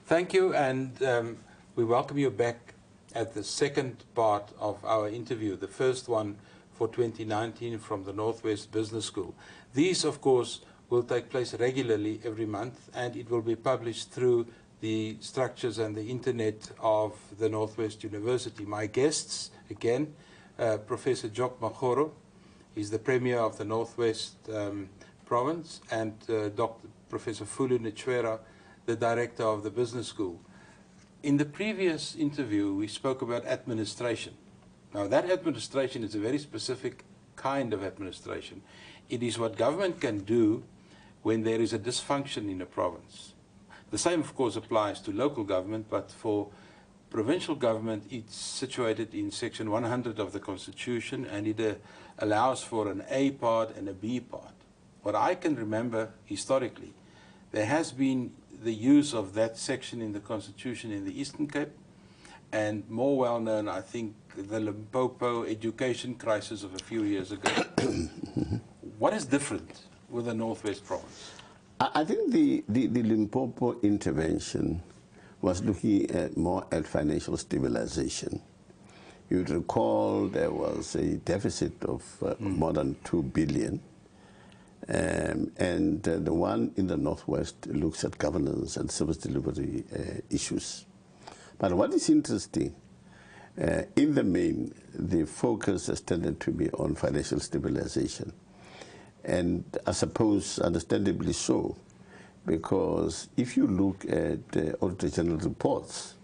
Thank you, and we welcome you back at the second part of our interview, the first one for 2019 from the Northwest Business School. These, of course, will take place regularly every month, and it will be published through the structures and the internet of the Northwest University. My guests, again, Professor Mokgoro, he's the Premier of the Northwest Province, and Professor Fulu Netswera, the Director of the Business School. In the previous interview, we spoke about administration. Now, that administration is a very specific kind of administration. It is what government can do when there is a dysfunction in a province. The same, of course, applies to local government, but for provincial government, it's situated in Section 100 of the Constitution, and it allows for an A part and a B part. What I can remember historically, there has been the use of that section in the Constitution in the Eastern Cape, and more well known, I think, the Limpopo education crisis of a few years ago. What is different with the Northwest Province? I think the Limpopo intervention was looking more at financial stabilization. You'd recall there was a deficit of more than 2 billion. And the one in the Northwest looks at governance and service delivery issues. But what is interesting, in the main, the focus has tended to be on financial stabilization. And I suppose understandably so, because if you look at the Auditor General reports,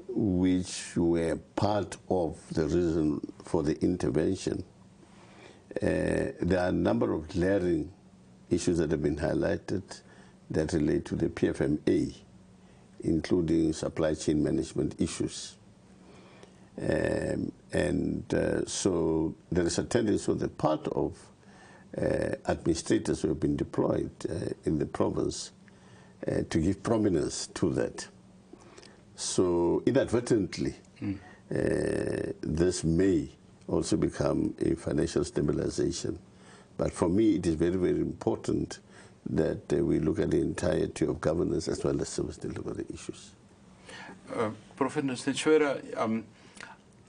which were part of the reason for the intervention, there are a number of glaring issues that have been highlighted that relate to the PFMA, including supply chain management issues. So there is a tendency on the part of administrators who have been deployed in the province to give prominence to that. So inadvertently, this may also become a financial stabilization. But for me, it is very, very important that we look at the entirety of governance as well as service delivery issues. Professor Netswera,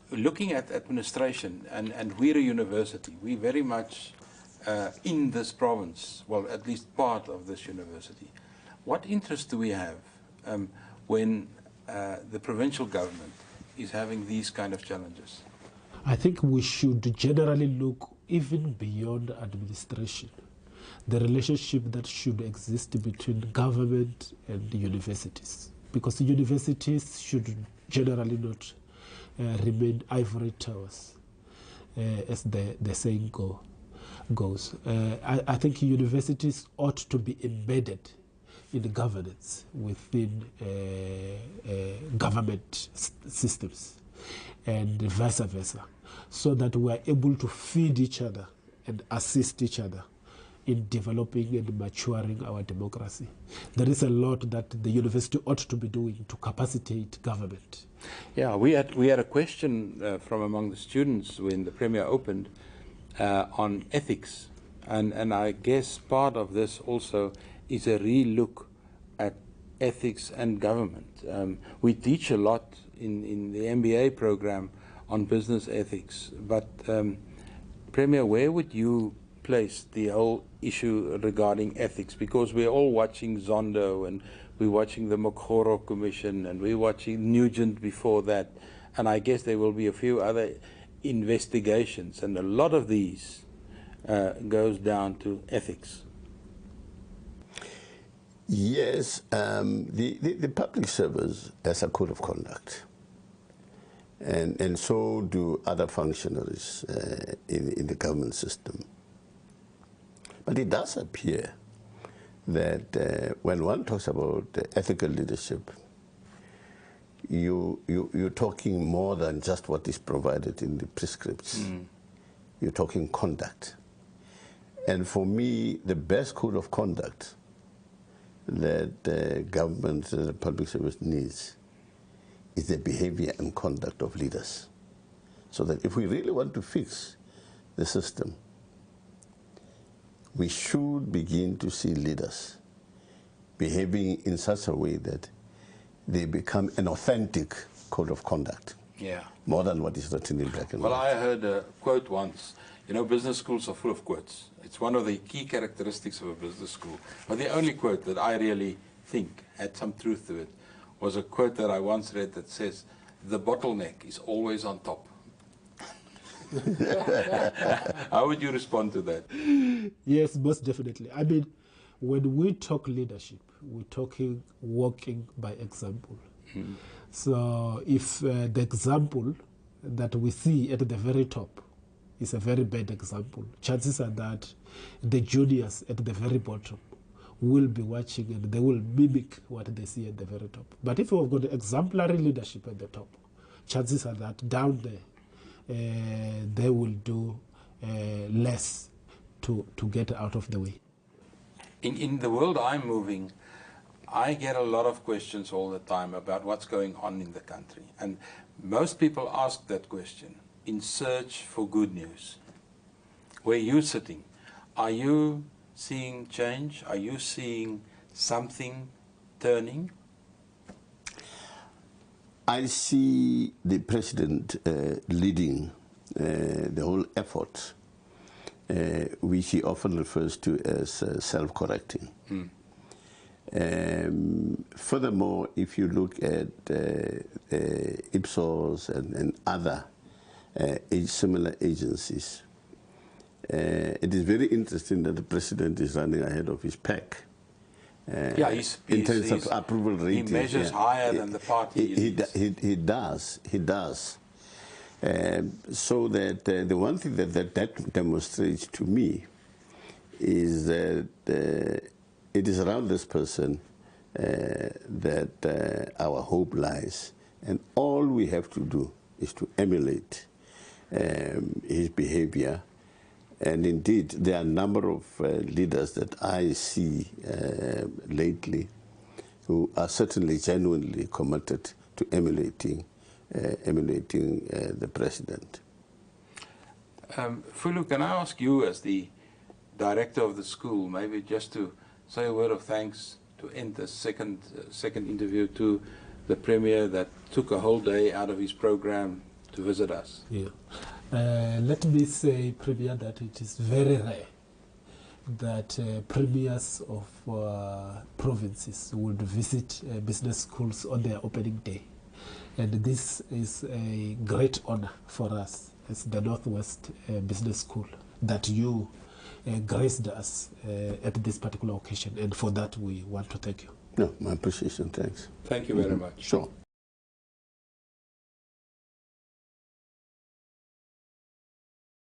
looking at administration, and we're a university, we very much in this province, well, at least part of this university. What interest do we have when the provincial government is having these kind of challenges? I think we should generally look even beyond administration, the relationship that should exist between government and universities, because the universities should generally not remain ivory towers, as the saying goes. I think universities ought to be embedded in the governance within government systems, and vice versa, so that we are able to feed each other and assist each other in developing and maturing our democracy. There is a lot that the university ought to be doing to capacitate government. Yeah, we had a question from among the students when the Premier opened on ethics, and I guess part of this also is a re-look at ethics and government. We teach a lot in the MBA program on business ethics, but Premier, where would you place the whole issue regarding ethics? Because we're all watching Zondo, and we're watching the Mokgoro Commission, and we're watching Nugent before that, and I guess there will be a few other investigations, and a lot of these goes down to ethics. Yes, the public service has a code of conduct, and so do other functionaries in the government system. But it does appear that when one talks about ethical leadership, you're talking more than just what is provided in the prescripts. You're talking conduct. And for me, the best code of conduct that the government and the public service needs is the behavior and conduct of leaders. So that if we really want to fix the system, we should begin to see leaders behaving in such a way that they become an authentic code of conduct. Yeah. More than what is written in black and Well, white. I heard a quote once. You know, business schools are full of quotes. It's one of the key characteristics of a business school. But the only quote that I really think had some truth to it was a quote that I once read that says, "The bottleneck is always on top." How would you respond to that? Yes, most definitely. I mean, when we talk leadership, we're talking walking by example. So if the example that we see at the very top is a very bad example, chances are that the juniors at the very bottom will be watching and they will mimic what they see at the very top. But if we've got exemplary leadership at the top, chances are that down there they will do less to get out of the way. In the world I'm moving, I get a lot of questions all the time about what's going on in the country. And most people ask that question in search for good news. Where you're sitting, are you seeing change? Are you seeing something turning? I see the president leading the whole effort, which he often refers to as self-correcting. Furthermore, if you look at Ipsos and other similar agencies, it is very interesting that the president is running ahead of his pack. Yeah, in terms of approval rating. He measures higher than the party. He does. So that the one thing that demonstrates to me is that it is around this person that our hope lies. And all we have to do is to emulate his behavior. And indeed, there are a number of leaders that I see lately who are certainly genuinely committed to emulating the president. Fulu, can I ask you, as the director of the school, maybe just to say a word of thanks to end the second interview to the Premier that took a whole day out of his program to visit us? Yeah. Let me say, Premier, that it is very rare that premiers of provinces would visit business schools on their opening day. And this is a great honor for us as the Northwest Business School that you graced us at this particular occasion. And for that, we want to thank you. No, my appreciation, thanks. Thank you very much. Sure.